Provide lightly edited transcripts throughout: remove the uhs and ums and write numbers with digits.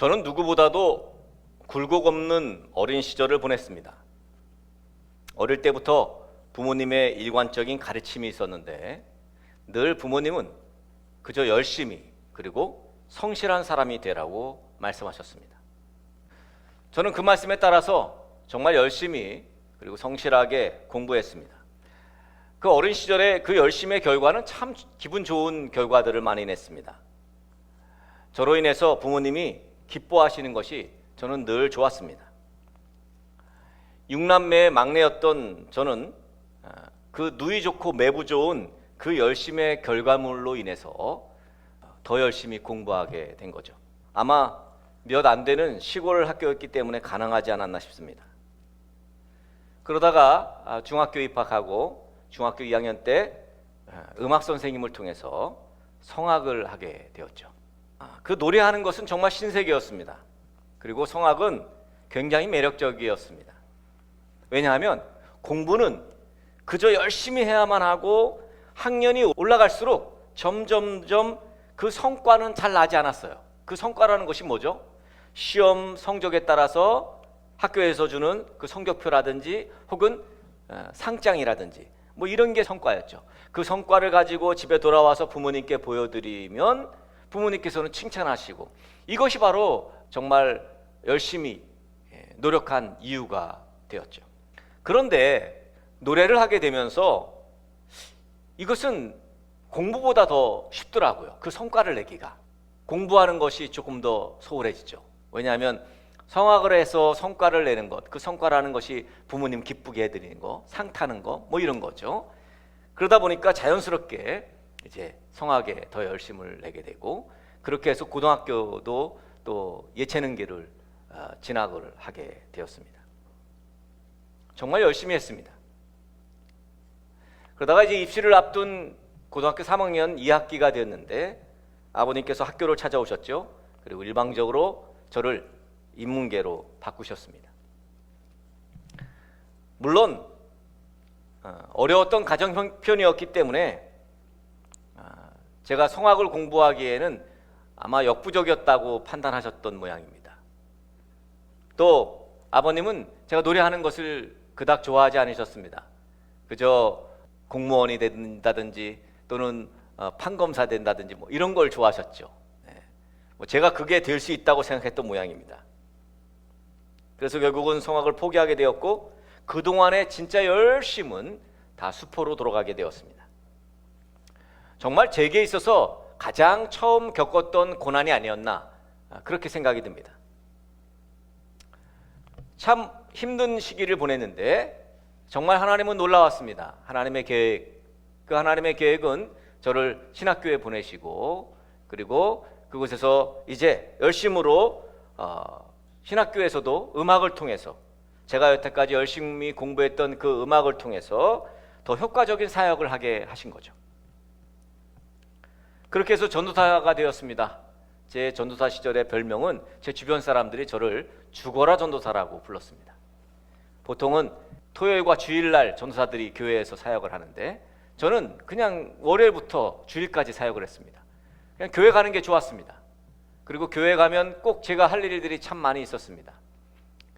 저는 누구보다도 굴곡 없는 어린 시절을 보냈습니다. 어릴 때부터 부모님의 일관적인 가르침이 있었는데 늘 부모님은 그저 열심히 그리고 성실한 사람이 되라고 말씀하셨습니다. 저는 그 말씀에 따라서 정말 열심히 그리고 성실하게 공부했습니다. 그 어린 시절에 그 열심의 결과는 참 기분 좋은 결과들을 많이 냈습니다. 저로 인해서 부모님이 기뻐하시는 것이 저는 늘 좋았습니다. 6남매의 막내였던 저는 그 누이 좋고 매부 좋은 그 열심의 결과물로 인해서 더 열심히 공부하게 된 거죠. 아마 몇 안 되는 시골 학교였기 때문에 가능하지 않았나 싶습니다. 그러다가 중학교 입학하고 중학교 2학년 때 음악 선생님을 통해서 성악을 하게 되었죠. 그 노래하는 것은 정말 신세계였습니다. 그리고 성악은 굉장히 매력적이었습니다. 왜냐하면 공부는 그저 열심히 해야만 하고 학년이 올라갈수록 점점점 그 성과는 잘 나지 않았어요. 그 성과라는 것이 뭐죠? 시험 성적에 따라서 학교에서 주는 그 성적표라든지 혹은 상장이라든지 뭐 이런 게 성과였죠. 그 성과를 가지고 집에 돌아와서 부모님께 보여드리면 부모님께서는 칭찬하시고, 이것이 바로 정말 열심히 노력한 이유가 되었죠. 그런데 노래를 하게 되면서 이것은 공부보다 더 쉽더라고요. 그 성과를 내기가. 공부하는 것이 조금 더 소홀해지죠. 왜냐하면 성악을 해서 성과를 내는 것, 그 성과라는 것이 부모님 기쁘게 해드리는 거, 상 타는 거, 뭐 이런 거죠. 그러다 보니까 자연스럽게 이제 성악에 더 열심을 내게 되고, 그렇게 해서 고등학교도 또 예체능계를 진학을 하게 되었습니다. 정말 열심히 했습니다. 그러다가 이제 입시를 앞둔 고등학교 3학년 2학기가 되었는데 아버님께서 학교를 찾아오셨죠. 그리고 일방적으로 저를 인문계로 바꾸셨습니다. 물론 어려웠던 가정 형편이었기 때문에 제가 성악을 공부하기에는 아마 역부족이었다고 판단하셨던 모양입니다. 또 아버님은 제가 노래하는 것을 그닥 좋아하지 않으셨습니다. 그저 공무원이 된다든지 또는 판검사 된다든지 뭐 이런 걸 좋아하셨죠. 뭐 제가 그게 될 수 있다고 생각했던 모양입니다. 그래서 결국은 성악을 포기하게 되었고, 그동안의 진짜 열심은 다 수포로 돌아가게 되었습니다. 정말 제게 있어서 가장 처음 겪었던 고난이 아니었나, 그렇게 생각이 듭니다. 참 힘든 시기를 보냈는데 정말 하나님은 놀라웠습니다. 하나님의 계획, 그 하나님의 계획은 저를 신학교에 보내시고, 그리고 그곳에서 이제 열심으로 신학교에서도 음악을 통해서 제가 여태까지 열심히 공부했던 그 음악을 통해서 더 효과적인 사역을 하게 하신 거죠. 그렇게 해서 전도사가 되었습니다. 제 전도사 시절의 별명은 제 주변 사람들이 저를 죽어라 전도사라고 불렀습니다. 보통은 토요일과 주일날 전도사들이 교회에서 사역을 하는데 저는 그냥 월요일부터 주일까지 사역을 했습니다. 그냥 교회 가는 게 좋았습니다. 그리고 교회 가면 꼭 제가 할 일들이 참 많이 있었습니다.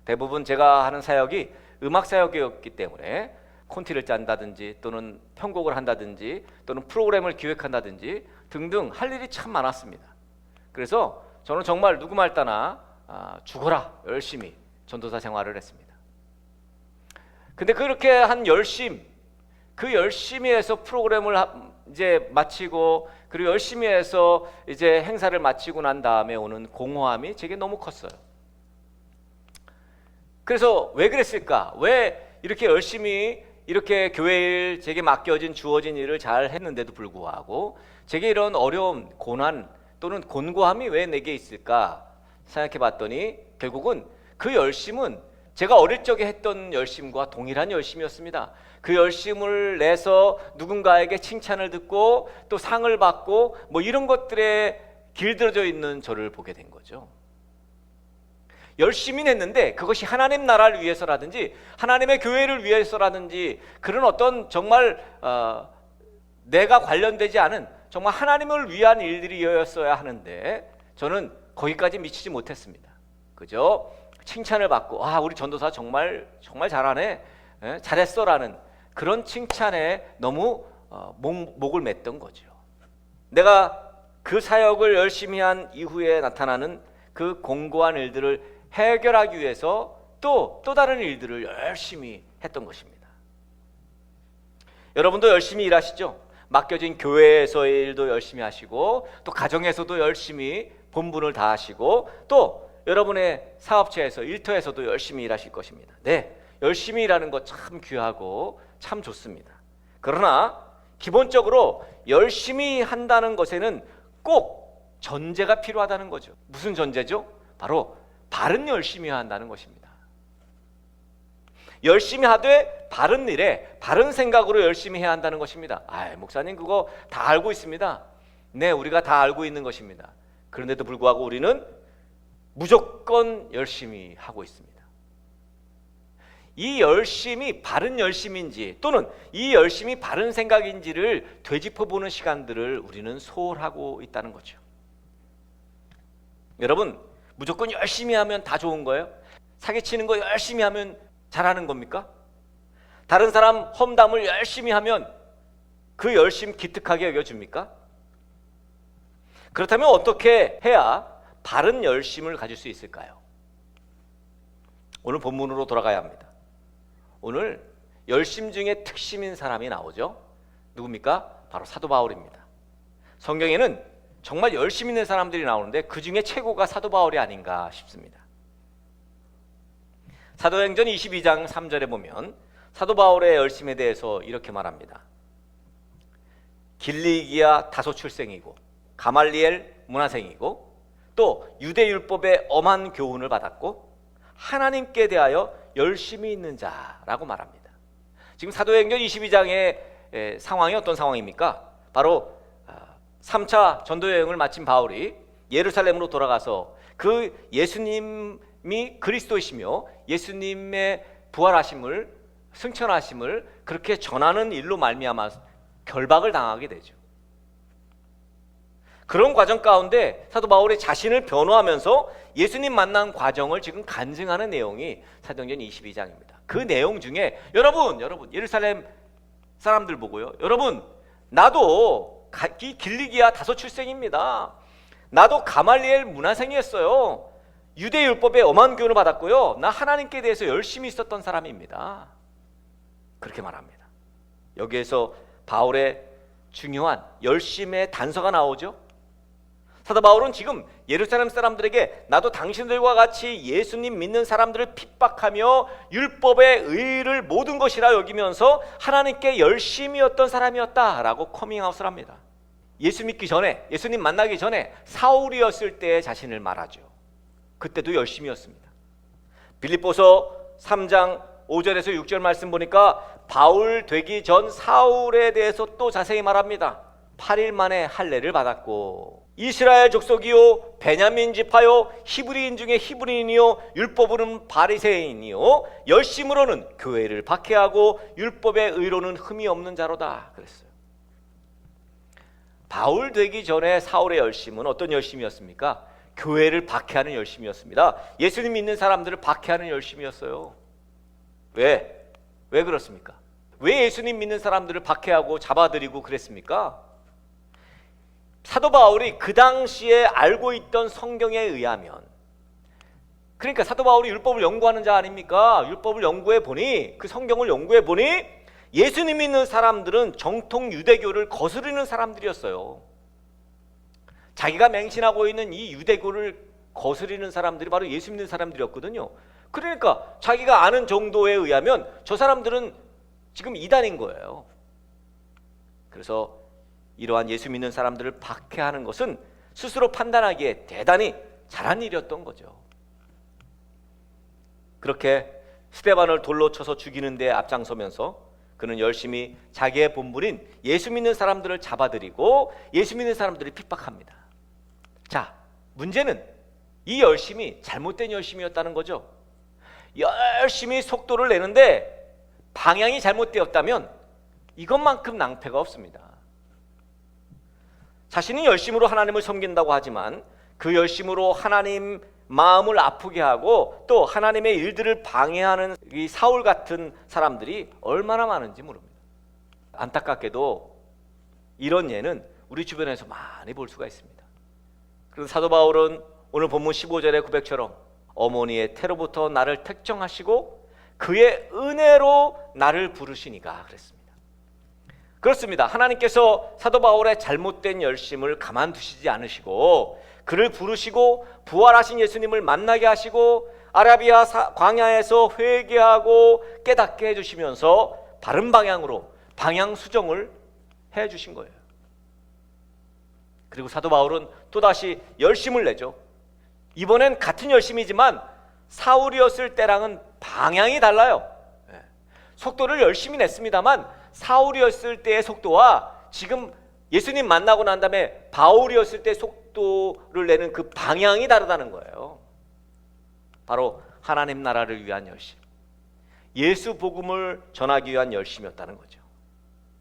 대부분 제가 하는 사역이 음악 사역이었기 때문에 콘티를 짠다든지 또는 편곡을 한다든지 또는 프로그램을 기획한다든지 등등 할 일이 참 많았습니다. 그래서 저는 정말 누구 말 따나 죽어라 열심히 전도사 생활을 했습니다. 근데 그렇게 한 열심, 그 열심히 해서 프로그램을 이제 마치고 그리고 열심히 해서 이제 행사를 마치고 난 다음에 오는 공허함이 제게 너무 컸어요. 그래서 왜 그랬을까? 왜 이렇게 열심히 이렇게 교회 일, 제게 맡겨진 주어진 일을 잘 했는데도 불구하고 제게 이런 어려움, 고난 또는 곤고함이 왜 내게 있을까 생각해 봤더니 결국은 그 열심은 제가 어릴 적에 했던 열심과 동일한 열심이었습니다. 그 열심을 내서 누군가에게 칭찬을 듣고 또 상을 받고 뭐 이런 것들에 길들여져 있는 저를 보게 된 거죠. 열심히 냈는데 그것이 하나님 나라를 위해서라든지 하나님의 교회를 위해서라든지 그런 어떤 정말 내가 관련되지 않은 정말 하나님을 위한 일들이었어야 하는데 저는 거기까지 미치지 못했습니다. 그죠? 칭찬을 받고 우리 전도사 정말 잘하네, 잘했어라는 그런 칭찬에 너무 목을 맸던 거죠. 내가 그 사역을 열심히 한 이후에 나타나는 그 공고한 일들을 해결하기 위해서 또 다른 일들을 열심히 했던 것입니다. 여러분도 열심히 일하시죠? 맡겨진 교회에서의 일도 열심히 하시고, 또 가정에서도 열심히 본분을 다하시고, 또 여러분의 사업체에서, 일터에서도 열심히 일하실 것입니다. 네, 열심히 일하는 것 참 귀하고 참 좋습니다. 그러나 기본적으로 열심히 한다는 것에는 꼭 전제가 필요하다는 거죠. 무슨 전제죠? 바로 바른 열심히 한다는 것입니다. 열심히 하되 바른 일에 바른 생각으로 열심히 해야 한다는 것입니다. 목사님 그거 다 알고 있습니다. 네, 우리가 다 알고 있는 것입니다. 그런데도 불구하고 우리는 무조건 열심히 하고 있습니다. 이 열심이 바른 열심인지, 또는 이 열심이 바른 생각인지를 되짚어보는 시간들을 우리는 소홀하고 있다는 거죠. 여러분, 무조건 열심히 하면 다 좋은 거예요? 사기치는 거 열심히 하면 잘하는 겁니까? 다른 사람 험담을 열심히 하면 그 열심 기특하게 여겨줍니까? 그렇다면 어떻게 해야 바른 열심을 가질 수 있을까요? 오늘 본문으로 돌아가야 합니다. 오늘 열심 중에 특심인 사람이 나오죠. 누굽니까? 바로 사도 바울입니다. 성경에는 정말 열심 있는 사람들이 나오는데 그 중에 최고가 사도 바울이 아닌가 싶습니다. 사도행전 22장 3절에 보면 사도 바울의 열심에 대해서 이렇게 말합니다. 길리기아 다소 출생이고 가말리엘 문화생이고 또 유대율법의 엄한 교훈을 받았고 하나님께 대하여 열심히 있는 자라고 말합니다. 지금 사도행전 22장의 상황이 어떤 상황입니까? 바로 3차 전도여행을 마친 바울이 예루살렘으로 돌아가서 그 예수님이 그리스도이시며 예수님의 부활하심을, 승천하심을 그렇게 전하는 일로 말미암아 결박을 당하게 되죠. 그런 과정 가운데 사도 바울이 자신을 변호하면서 예수님 만난 과정을 지금 간증하는 내용이 사도행전 22장입니다. 그 내용 중에 여러분 예루살렘 사람들 보고요, 여러분 나도 길리기아 다소 출생입니다. 나도 가말리엘 문화생이었어요. 유대율법의 엄한 교훈을 받았고요, 나 하나님께 대해서 열심히 있었던 사람입니다. 그렇게 말합니다. 여기에서 바울의 중요한 열심의 단서가 나오죠. 사도 바울은 지금 예루살렘 사람들에게 나도 당신들과 같이 예수님 믿는 사람들을 핍박하며 율법의 의를 모든 것이라 여기면서 하나님께 열심이었던 사람이었다라고 커밍아웃을 합니다. 예수 믿기 전에, 예수님 만나기 전에 사울이었을 때의 자신을 말하죠. 그때도 열심이었습니다. 빌립보서 3장 5절에서 6절 말씀 보니까 바울 되기 전 사울에 대해서 또 자세히 말합니다. 8일 만에 할례를 받았고 이스라엘 족속이요 베냐민 지파요 히브리인 중에 히브리인이요 율법으로는 바리새인이요 열심으로는 교회를 박해하고 율법의 의로는 흠이 없는 자로다 그랬어요. 바울 되기 전에 사울의 열심은 어떤 열심이었습니까? 교회를 박해하는 열심이었습니다. 예수님 믿는 사람들을 박해하는 열심이었어요. 왜 그렇습니까? 왜 예수님 믿는 사람들을 박해하고 잡아들이고 그랬습니까? 사도 바울이 그 당시에 알고 있던 성경에 의하면, 그러니까 사도 바울이 율법을 연구하는 자 아닙니까? 율법을 연구해 보니, 그 성경을 연구해 보니 예수님 믿는 사람들은 정통 유대교를 거스르는 사람들이었어요. 자기가 맹신하고 있는 이 유대교를 거스르는 사람들이 바로 예수 믿는 사람들이었거든요. 그러니까 자기가 아는 정도에 의하면 저 사람들은 지금 이단인 거예요. 그래서 이러한 예수 믿는 사람들을 박해하는 것은 스스로 판단하기에 대단히 잘한 일이었던 거죠. 그렇게 스데반을 돌로 쳐서 죽이는 데 앞장서면서 그는 열심히 자기의 본분인 예수 믿는 사람들을 잡아들이고 예수 믿는 사람들을 핍박합니다. 자, 문제는 이 열심이 잘못된 열심이었다는 거죠. 열심히 속도를 내는데 방향이 잘못되었다면 이것만큼 낭패가 없습니다. 자신이 열심으로 하나님을 섬긴다고 하지만 그 열심으로 하나님 마음을 아프게 하고 또 하나님의 일들을 방해하는 이 사울 같은 사람들이 얼마나 많은지 모릅니다. 안타깝게도 이런 예는 우리 주변에서 많이 볼 수가 있습니다. 그래서 사도 바울은 오늘 본문 15절의 고백처럼 어머니의 태로부터 나를 택정하시고 그의 은혜로 나를 부르시니까 그랬습니다. 그렇습니다. 하나님께서 사도 바울의 잘못된 열심을 가만두시지 않으시고 그를 부르시고 부활하신 예수님을 만나게 하시고 아라비아 광야에서 회개하고 깨닫게 해주시면서 바른 방향으로 방향 수정을 해주신 거예요. 그리고 사도 바울은 또다시 열심을 내죠. 이번엔 같은 열심이지만 사울이었을 때랑은 방향이 달라요. 속도를 열심히 냈습니다만 사울이었을 때의 속도와 지금 예수님 만나고 난 다음에 바울이었을 때 속도를 내는 그 방향이 다르다는 거예요. 바로 하나님 나라를 위한 열심, 예수 복음을 전하기 위한 열심이었다는 거죠.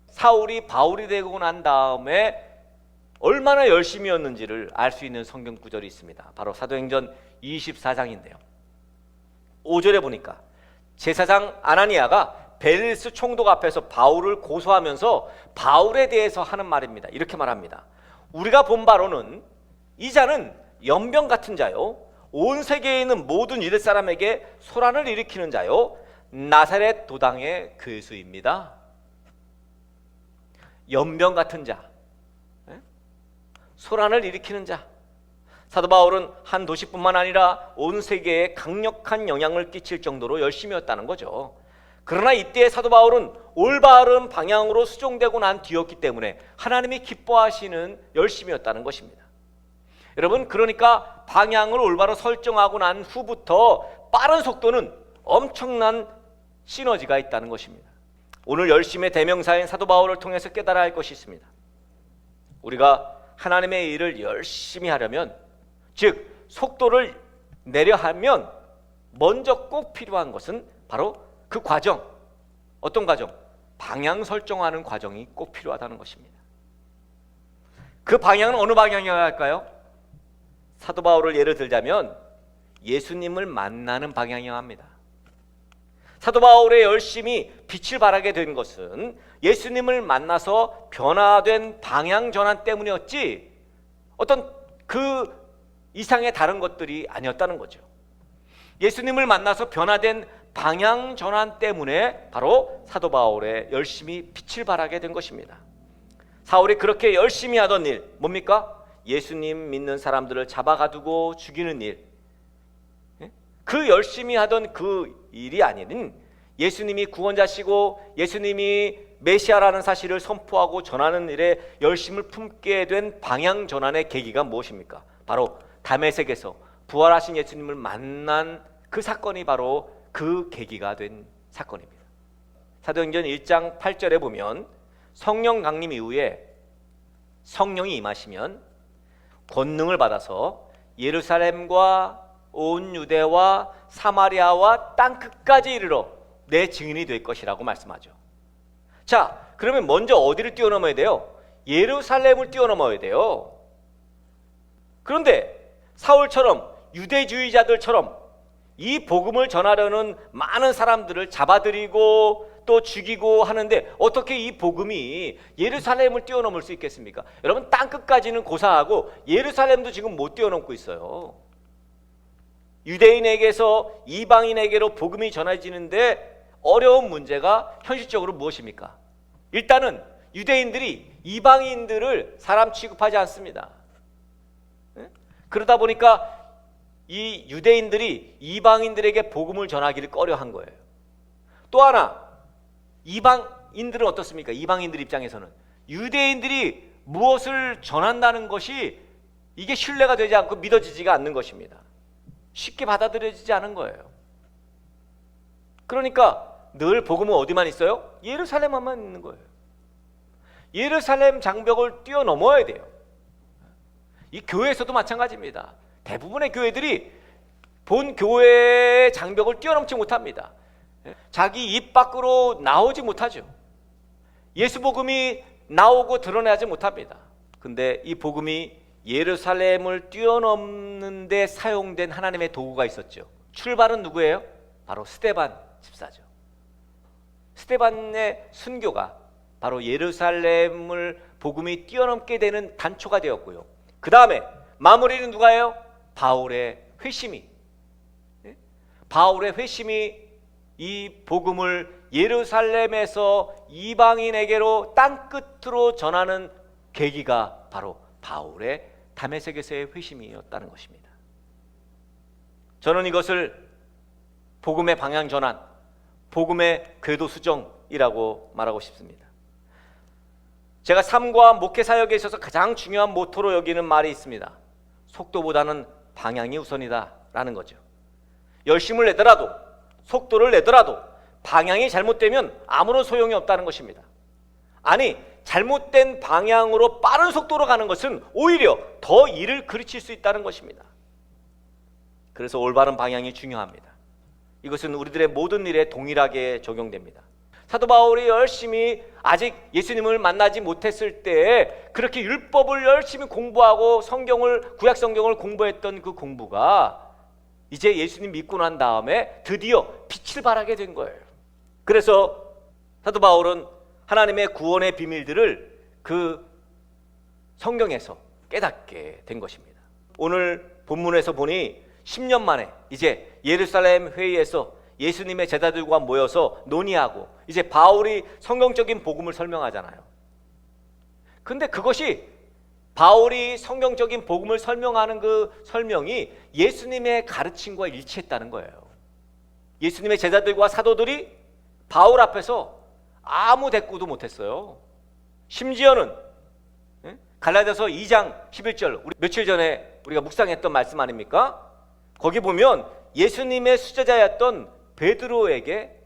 사울이 바울이 되고 난 다음에 얼마나 열심이었는지를 알 수 있는 성경 구절이 있습니다. 바로 사도행전 24장인데요. 5절에 보니까 제사장 아나니아가 베르스 총독 앞에서 바울을 고소하면서 바울에 대해서 하는 말입니다. 이렇게 말합니다. 우리가 본 바로는 이 자는 연병 같은 자요, 온 세계에 있는 모든 유대 사람에게 소란을 일으키는 자요, 나사렛 도당의 괴수입니다. 연병 같은 자, 소란을 일으키는 자. 사도 바울은 한 도시뿐만 아니라 온 세계에 강력한 영향을 끼칠 정도로 열심이었다는 거죠. 그러나 이때 사도 바울은 올바른 방향으로 수종되고 난 뒤였기 때문에 하나님이 기뻐하시는 열심이었다는 것입니다. 여러분, 그러니까 방향을 올바로 설정하고 난 후부터 빠른 속도는 엄청난 시너지가 있다는 것입니다. 오늘 열심의 대명사인 사도 바울을 통해서 깨달아야 할 것이 있습니다. 우리가 하나님의 일을 열심히 하려면, 즉 속도를 내려 하면 먼저 꼭 필요한 것은 바로 그 과정. 어떤 과정? 방향 설정하는 과정이 꼭 필요하다는 것입니다. 그 방향은 어느 방향이어야 할까요? 사도 바울을 예를 들자면 예수님을 만나는 방향이어야 합니다. 사도 바울의 열심이 빛을 발하게 된 것은 예수님을 만나서 변화된 방향 전환 때문이었지 어떤 그 이상의 다른 것들이 아니었다는 거죠. 예수님을 만나서 변화된 방향 전환 때문에 바로 사도 바울의 열심이 빛을 발하게 된 것입니다. 사울이 그렇게 열심히 하던 일 뭡니까? 예수님 믿는 사람들을 잡아가두고 죽이는 일. 그 열심히 하던 그 일이 아닌 예수님이 구원자시고 예수님이 메시아라는 사실을 선포하고 전하는 일에 열심을 품게 된 방향 전환의 계기가 무엇입니까? 바로 다메섹에서 부활하신 예수님을 만난 그 사건이 바로 그 계기가 된 사건입니다. 사도행전 1장 8절에 보면 성령 강림 이후에 성령이 임하시면 권능을 받아서 예루살렘과 온 유대와 사마리아와 땅 끝까지 이르러 내 증인이 될 것이라고 말씀하죠. 자, 그러면 먼저 어디를 뛰어넘어야 돼요? 예루살렘을 뛰어넘어야 돼요. 그런데 사울처럼 유대주의자들처럼 이 복음을 전하려는 많은 사람들을 잡아들이고 또 죽이고 하는데 어떻게 이 복음이 예루살렘을 뛰어넘을 수 있겠습니까? 여러분, 땅 끝까지는 고사하고 예루살렘도 지금 못 뛰어넘고 있어요. 유대인에게서 이방인에게로 복음이 전해지는데 어려운 문제가 현실적으로 무엇입니까? 일단은 유대인들이 이방인들을 사람 취급하지 않습니다. 그러다 보니까 이 유대인들이 이방인들에게 복음을 전하기를 꺼려한 거예요. 또 하나, 이방인들은 어떻습니까? 이방인들 입장에서는 유대인들이 무엇을 전한다는 것이 이게 신뢰가 되지 않고 믿어지지가 않는 것입니다. 쉽게 받아들여지지 않은 거예요. 그러니까 늘 복음은 어디만 있어요? 예루살렘만 있는 거예요. 예루살렘 장벽을 뛰어넘어야 돼요. 이 교회에서도 마찬가지입니다. 대부분의 교회들이 본 교회의 장벽을 뛰어넘지 못합니다. 자기 입 밖으로 나오지 못하죠. 예수 복음이 나오고 드러나지 못합니다. 근데 이 복음이 예루살렘을 뛰어넘는 데 사용된 하나님의 도구가 있었죠. 출발은 누구예요? 바로 스데반 집사죠. 스데반의 순교가 바로 예루살렘을 복음이 뛰어넘게 되는 단초가 되었고요. 그 다음에 마무리는 누가예요? 바울의 회심이. 바울의 회심이 이 복음을 예루살렘에서 이방인에게로 땅끝으로 전하는 계기가 바로 바울의 다메섹에서의 회심이었다는 것입니다. 저는 이것을 복음의 방향 전환, 복음의 궤도 수정이라고 말하고 싶습니다. 제가 삶과 목회 사역에 있어서 가장 중요한 모토로 여기는 말이 있습니다. 속도보다는 방향이 우선이다 라는 거죠. 열심을 내더라도, 속도를 내더라도 방향이 잘못되면 아무런 소용이 없다는 것입니다. 아니, 잘못된 방향으로 빠른 속도로 가는 것은 오히려 더 일을 그르칠 수 있다는 것입니다. 그래서 올바른 방향이 중요합니다. 이것은 우리들의 모든 일에 동일하게 적용됩니다. 사도 바울이 열심히 아직 예수님을 만나지 못했을 때 그렇게 율법을 열심히 공부하고 구약 성경을 공부했던 그 공부가 이제 예수님 믿고 난 다음에 드디어 빛을 발하게 된 거예요. 그래서 사도 바울은 하나님의 구원의 비밀들을 그 성경에서 깨닫게 된 것입니다. 오늘 본문에서 보니 10년 만에 이제 예루살렘 회의에서 예수님의 제자들과 모여서 논의하고 이제 바울이 성경적인 복음을 설명하잖아요. 근데 그것이 바울이 성경적인 복음을 설명하는 그 설명이 예수님의 가르침과 일치했다는 거예요. 예수님의 제자들과 사도들이 바울 앞에서 아무 대꾸도 못했어요. 심지어는 갈라디아서 2장 11절, 우리 며칠 전에 우리가 묵상했던 말씀 아닙니까? 거기 보면 예수님의 수제자였던 베드로에게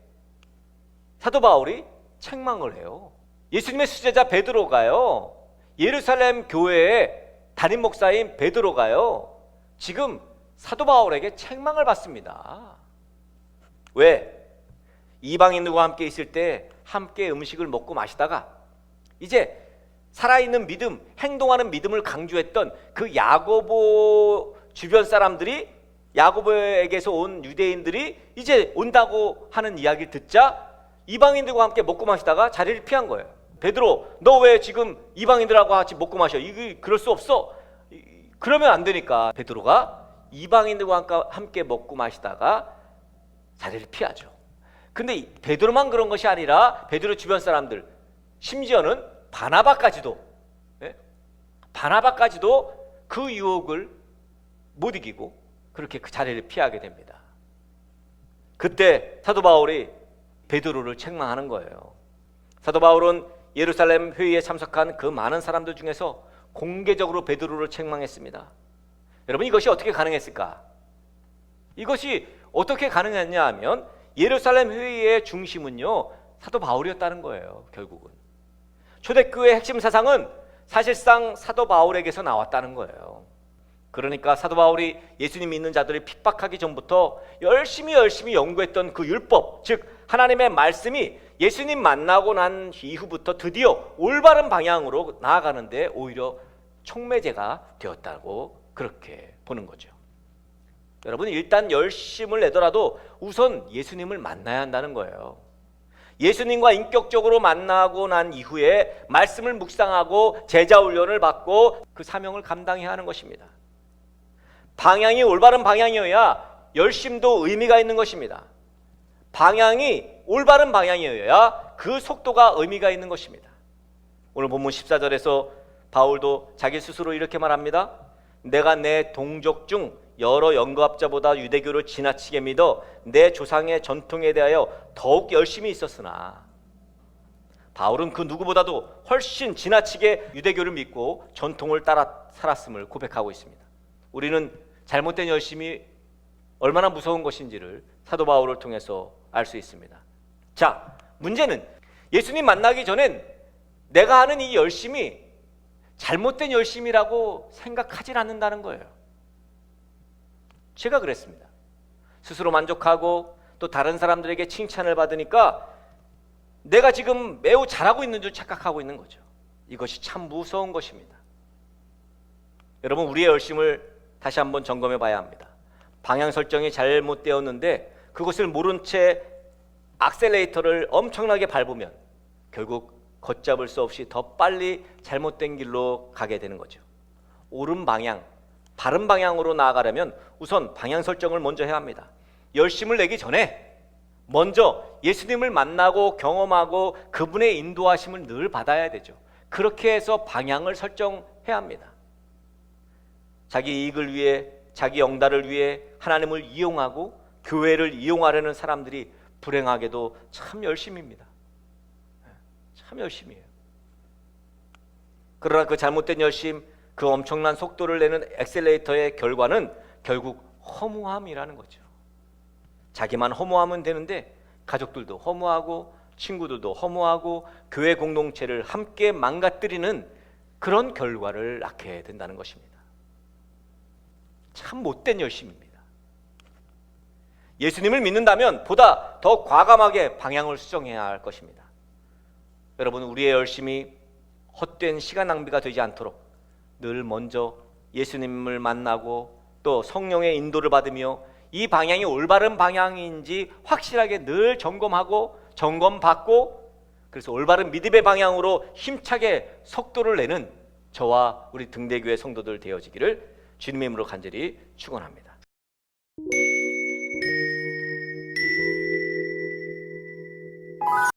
사도 바울이 책망을 해요. 예수님의 수제자 베드로가요, 예루살렘 교회의 담임 목사인 베드로가요, 지금 사도 바울에게 책망을 받습니다. 왜? 이방인들과 함께 있을 때 함께 음식을 먹고 마시다가 이제 살아있는 믿음, 행동하는 믿음을 강조했던 그 야고보 주변 사람들이, 야고보에게서 온 유대인들이 이제 온다고 하는 이야기를 듣자 이방인들과 함께 먹고 마시다가 자리를 피한 거예요. 베드로, 너 왜 지금 이방인들하고 같이 먹고 마셔? 이거 그럴 수 없어. 그러면 안 되니까 베드로가 이방인들과 함께 먹고 마시다가 자리를 피하죠. 근데 베드로만 그런 것이 아니라 베드로 주변 사람들, 심지어는 바나바까지도 그 유혹을 못 이기고 그렇게 그 자리를 피하게 됩니다. 그때 사도 바울이 베드로를 책망하는 거예요. 사도 바울은 예루살렘 회의에 참석한 그 많은 사람들 중에서 공개적으로 베드로를 책망했습니다. 여러분, 이것이 어떻게 가능했을까? 이것이 어떻게 가능했냐 하면 예루살렘 회의의 중심은요, 사도 바울이었다는 거예요. 결국은 초대교회의 핵심 사상은 사실상 사도 바울에게서 나왔다는 거예요. 그러니까 사도 바울이 예수님 믿는 자들을 핍박하기 전부터 열심히 연구했던 그 율법, 즉 하나님의 말씀이 예수님 만나고 난 이후부터 드디어 올바른 방향으로 나아가는데 오히려 촉매제가 되었다고 그렇게 보는 거죠. 여러분, 일단 열심을 내더라도 우선 예수님을 만나야 한다는 거예요. 예수님과 인격적으로 만나고 난 이후에 말씀을 묵상하고 제자 훈련을 받고 그 사명을 감당해야 하는 것입니다. 방향이 올바른 방향이어야 열심도 의미가 있는 것입니다. 방향이 올바른 방향이어야 그 속도가 의미가 있는 것입니다. 오늘 본문 14절에서 바울도 자기 스스로 이렇게 말합니다. 내가 내 동족 중 여러 연구학자보다 유대교를 지나치게 믿어 내 조상의 전통에 대하여 더욱 열심히 있었으나, 바울은 그 누구보다도 훨씬 지나치게 유대교를 믿고 전통을 따라 살았음을 고백하고 있습니다. 우리는 잘못된 열심이 얼마나 무서운 것인지를 사도 바울을 통해서 알 수 있습니다. 자, 문제는 예수님 만나기 전엔 내가 하는 이 열심이 잘못된 열심이라고 생각하지 않는다는 거예요. 제가 그랬습니다. 스스로 만족하고 또 다른 사람들에게 칭찬을 받으니까 내가 지금 매우 잘하고 있는 줄 착각하고 있는 거죠. 이것이 참 무서운 것입니다. 여러분, 우리의 열심을 다시 한번 점검해 봐야 합니다. 방향 설정이 잘못되었는데 그것을 모른 채 악셀레이터를 엄청나게 밟으면 결국 걷잡을 수 없이 더 빨리 잘못된 길로 가게 되는 거죠. 옳은 방향, 바른 방향으로 나아가려면 우선 방향 설정을 먼저 해야 합니다. 열심을 내기 전에 먼저 예수님을 만나고 경험하고 그분의 인도하심을 늘 받아야 되죠. 그렇게 해서 방향을 설정해야 합니다. 자기 이익을 위해, 자기 영달을 위해 하나님을 이용하고 교회를 이용하려는 사람들이 불행하게도 참 열심입니다. 참 열심이에요. 그러나 그 잘못된 열심, 그 엄청난 속도를 내는 엑셀레이터의 결과는 결국 허무함이라는 거죠. 자기만 허무하면 되는데 가족들도 허무하고 친구들도 허무하고 교회 공동체를 함께 망가뜨리는 그런 결과를 낳게 된다는 것입니다. 참 못된 열심입니다. 예수님을 믿는다면 보다 더 과감하게 방향을 수정해야 할 것입니다. 여러분, 우리의 열심이 헛된 시간 낭비가 되지 않도록 늘 먼저 예수님을 만나고 또 성령의 인도를 받으며 이 방향이 올바른 방향인지 확실하게 늘 점검받고 그래서 올바른 믿음의 방향으로 힘차게 속도를 내는 저와 우리 등대교회 성도들 되어지기를 주님의 이름으로 간절히 축원합니다.